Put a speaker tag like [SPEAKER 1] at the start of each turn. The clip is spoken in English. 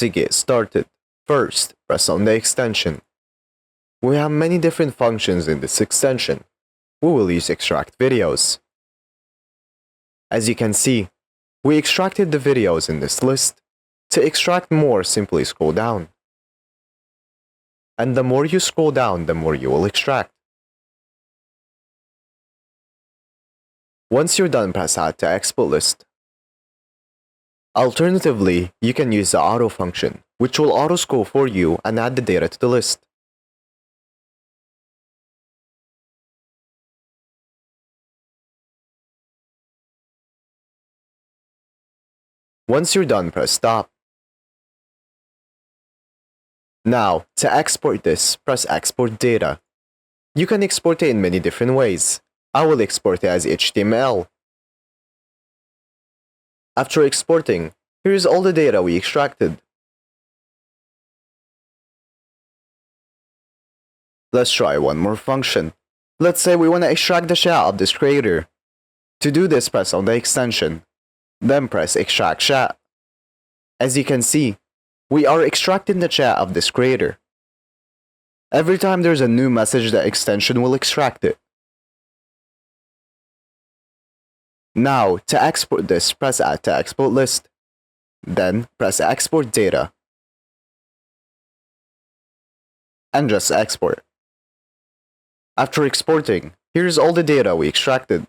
[SPEAKER 1] To get started, first press on the extension. We have many different functions in this extension. We will use extract videos. As you can see, we extracted the videos in this list. To extract more, simply scroll down. And the more you scroll down, the more you will extract. Once you're done, press Add to Export List. Alternatively, you can use the auto function, which will auto-scroll for you and add the data to the list. Once you're done, press Stop. Now, to export this, press Export Data. You can export it in many different ways. I will export it as HTML. After exporting, here is all the data we extracted. Let's try one more function. Let's say we want to extract the chat of this creator. To do this, press on the extension. Then press Extract Chat. As you can see, we are extracting the chat of this creator. Every time there's a new message, the extension will extract it. Now, to export this, press Add to Export List. Then, press Export Data. And just export. After exporting, here's all the data we extracted.